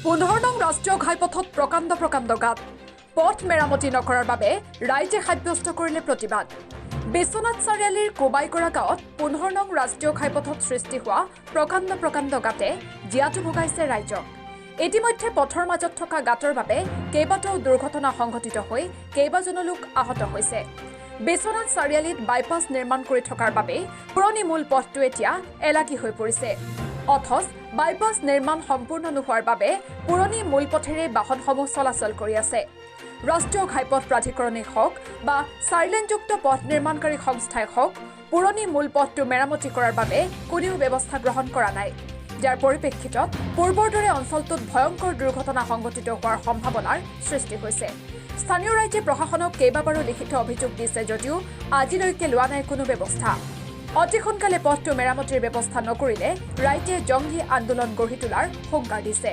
15 নং ৰাষ্ট্ৰীয় ঘাইপথত প্ৰকাণ্ড গাঁত পথ মেৰামতি নকৰাৰ বাবে ৰাইজে সাব্যস্ত কৰিলে প্ৰতিবাদ। বিশ্বনাথ চাৰিআলিৰ কোবাইকৰা গাঁৱত 15 নং ৰাষ্ট্ৰীয় ঘাইপথত সৃষ্টি হোৱা প্ৰকাণ্ড গাঁতে জীয়াতু ভগাইছে ৰাইজক। ইতিমধ্যে পথৰ মাজত থকা গাঁতৰ বাবে কেইবাটাও দুৰ্ঘটনা সংঘটিত হৈ কেইবাজনো লোক আহত হৈছে। বিশ্বনাথ চাৰিআলিত বাইপাছ নিৰ্মাণ কৰি থকাৰ বাবে পুৰণি মূল পথটো এতিয়া এলাগী হৈ পৰিছে। অথচ বাইপাছ নিৰ্মাণ সম্পূৰ্ণ নোহোৱাৰ বাবে পুৰণি মূল পথেৰে বাহনসমূহ চলাচল কৰি আছে। ৰাষ্ট্ৰীয় ঘাইপথ প্ৰাধিকৰণেই হওক বা চাৰিলেনযুক্ত পথ নিৰ্মাণকাৰী সংস্থাই হওক পুৰণি মূল পথটো মেৰামতি কৰাৰ বাবে কোনেও ব্যৱস্থা গ্ৰহণ কৰা নাই। যাৰ পৰিপ্ৰেক্ষিতত পূৰ্বৰ দৰে অঞ্চলটোত ভয়ংকৰ দুৰ্ঘটনা সংঘটিত হোৱাৰ সম্ভাৱনাৰ সৃষ্টি হৈছে। স্থানীয় ৰাইজে প্ৰশাসনক কেইবাবাৰো লিখিত অভিযোগ দিছে যদিও আজিলৈকে লোৱা নাই কোনো ব্যৱস্থা। অতি সোনকালে পথটো মেৰামতিৰ ব্যৱস্থা নকৰিলে ৰাইজে জংগী আন্দোলন গঢ়ি তোলাৰ হুংকাৰ দিছে।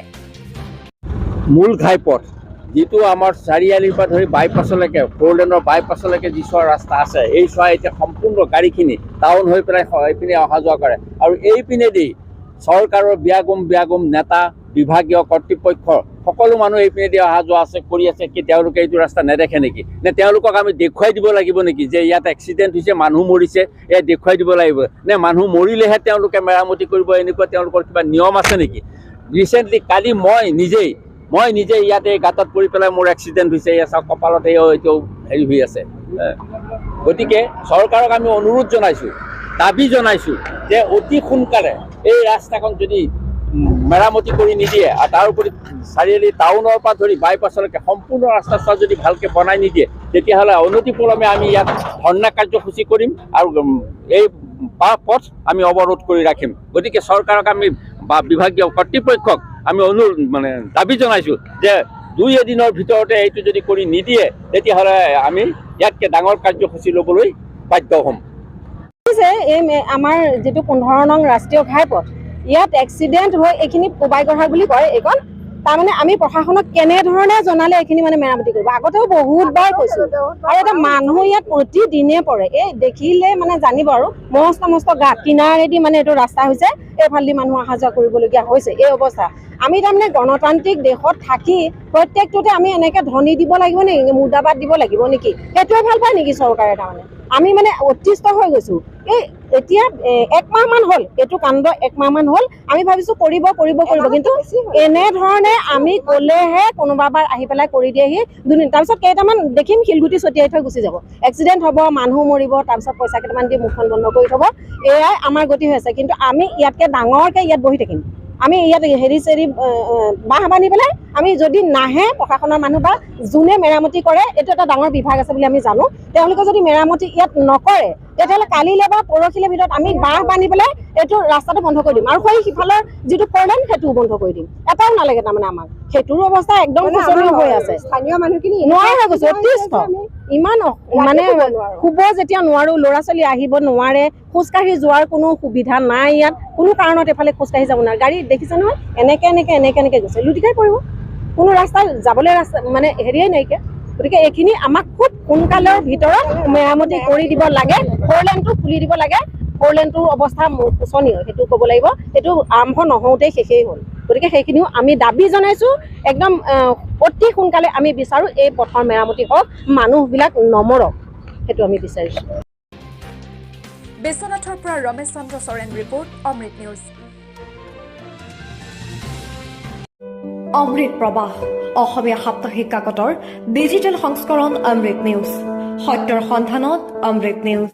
মূল ঘাইপথ যিটো আমাৰ চাৰিআলিৰ পৰা ধৰি বাইপাছলৈকে 4 লেনৰ বাইপাছলৈকে যি চোৱা ৰাস্তা আছে, এই চোৱা এতিয়া সম্পূৰ্ণ গাড়ীখিনি টাউন হৈ পেলাই এইপিনে অহা যোৱা কৰে। আৰু এইপিনেদি চৰকাৰৰ বিয়াগুম নেতা, বিভাগীয় কৰ্তৃপক্ষ সকলো মানুহ এইপিনেদি অহা যোৱা কৰি আছে। কি তেওঁলোকে এইটো ৰাস্তা নেদেখে নেকি? নে তেওঁলোকক আমি দেখুৱাই দিব লাগিব নেকি যে ইয়াত এক্সিডেণ্ট হৈছে, মানুহ মৰিছে, এয়া দেখুৱাই দিব লাগিব? নে মানুহ মৰিলেহে তেওঁলোকে মেৰামতি কৰিব, এনেকুৱা তেওঁলোকৰ কিবা নিয়ম আছে নেকি? ৰিচেণ্টলি কালি মই নিজে ইয়াতে এই গাঁতত পৰি পেলাই মোৰ এক্সিডেণ্ট হৈছে। এয়া চাওক, কপালত এইটো হেৰি হৈ আছে। গতিকে চৰকাৰক আমি অনুৰোধ জনাইছোঁ, দাবী জনাইছোঁ যে অতি সোনকালে এই ৰাস্তাখন যদি মেৰামতি কৰি নিদিয়ে আৰু তাৰ উপৰি চাৰিআলি টাউনৰ পৰা ধৰি বাইপাছলৈকে সম্পূৰ্ণ ৰাস্তা যদি ভালকৈ বনাই নিদিয়ে, তেতিয়াহ'লে অনতিপলমে আমি ইয়াত ধৰ্ণা কাৰ্যসূচী কৰিম আৰু এই পথ আমি অৱৰোধ কৰি ৰাখিম। গতিকে চৰকাৰক আমি বা বিভাগীয় কৰ্তৃপক্ষক আমি দাবী জনাইছোঁ যে 2 এদিনৰ ভিতৰতে এইটো যদি কৰি নিদিয়ে, তেতিয়াহ'লে আমি ইয়াতকৈ ডাঙৰ কাৰ্যসূচী ল'বলৈ বাধ্য হ'ম। আমাৰ যিটো 15 নং ৰাষ্ট্ৰীয় ঘাইপথ, ইয়াত এক্সিডেণ্ট হৈ এইখিনি কোবাইগঢ়া বুলি কয় এইখন। তাৰমানে আমি প্ৰশাসনক কেনেধৰণে জনালে এইখিনি মেৰামতি কৰিব? আগতেও বহুতবাৰ কৈছোঁ। আৰু এটা মানুহ ইয়াত প্ৰতিদিনে পৰে, এই দেখিলে জানিব আৰু মস্ত গাঁত কিনাৰেদি এইটো ৰাস্তা হৈছে, এইফালেদি মানুহ অহা যোৱা কৰিবলগীয়া হৈছে। এই অৱস্থা আমি তাৰমানে গণতান্ত্ৰিক দেশত থাকি প্ৰত্যেকটোতে আমি এনেকৈ ধ্বনি দিব লাগিব নেকি, মুৰ্দাবাদ দিব লাগিব নেকি? সেইটোৱে ভাল পায় নেকি চৰকাৰে? তাৰমানে আমি অতিষ্ঠ হৈ গৈছোঁ। এই এতিয়া 1 মাহমান হ'ল, এইটো কাণ্ড 1 মাহমান হ'ল। আমি ভাবিছোঁ কৰিব, কিন্তু এনেধৰণে আমি ক'লেহে কোনোবাবাৰ আহি পেলাই কৰি দিয়েহি। তাৰপিছত কেইটামান দেখিম শিলগুটি ছটিয়াই থৈ গুচি যাব, এক্সিডেণ্ট হ'ব, মানুহ মৰিব, তাৰপিছত পইচা কেইটামান দি মুখখন বন্ধ কৰি থ'ব। এয়াই আমাৰ গতি হৈ আছে। কিন্তু আমি ইয়াতকৈ ডাঙৰকৈ ইয়াত বহি থাকিম। আমি ইয়াত হেৰি বাঁহ বান্ধি পেলাই আমি যদি নাহে প্ৰশাসনৰ মানুহ বা যোনে মেৰামতি কৰে, এইটো এটা ডাঙৰ বিভাগ আছে বুলি আমি জানো, তেওঁলোকে যদি মেৰামতি ইয়াত নকৰে, তেতিয়াহ'লে কালিলৈ বা পৰহিলৈ ভিতৰত আমি বাঁহ বান্ধি পেলাই এইটো ৰাস্তাটো বন্ধ কৰি দিম। আৰু সেই সিফালৰ যিটো 4 লেন সেইটোও বন্ধ কৰি দিম। এটাও নালাগে তাৰমানে আমাক। সেইটোৰো অৱস্থা একদম শোচনীয় হৈ আছে। স্থানীয় মানুহখিনি নোৱাৰা হৈ গৈছে, অতিষ্ঠ। ইমান শুব যেতিয়া নোৱাৰোঁ, ল'ৰা ছোৱালী আহিব নোৱাৰে, খোজকাঢ়ি যোৱাৰ কোনো সুবিধা নাই ইয়াত। কোনো কাৰণত এফালে খোজকাঢ়ি যাব নোৱাৰে। গাড়ী দেখিছে নহয়, এনেকৈ গৈছে, লুটিখাই পৰিব। কোনো ৰাস্তা যাবলৈ হেৰিয়ে নাইকিয়া। গতিকে এইখিনি আমাক খুব সোনকালৰ ভিতৰত মেৰামতি কৰি দিব লাগে। 4 লেনটো খুলি দিব লাগে। 4 লেনটোৰ অৱস্থা শোচনীয়, সেইটো ক'ব লাগিব। সেইটো আৰম্ভ নহওঁতেই শেষেই হ'ল। গতিকে সেইখিনিও আমি দাবী জনাইছোঁ। একদম অতি সোনকালে আমি বিচাৰোঁ এই পথৰ মেৰামতি হওক, মানুহবিলাক নমৰক, সেইটো আমি বিচাৰিছোঁ। বিশ্বনাথৰ পৰা ৰমেশ চন্দ্ৰ চৰেন ৰিপৰ্ট, অমৃত নিউজ। অমৃত প্ৰবাহ অসমীয়া সাপ্তাহিক কাকতৰ ডিজিটেল সংস্কৰণ অমৃত নিউজ, সত্যৰ সন্ধানত অমৃত নিউজ।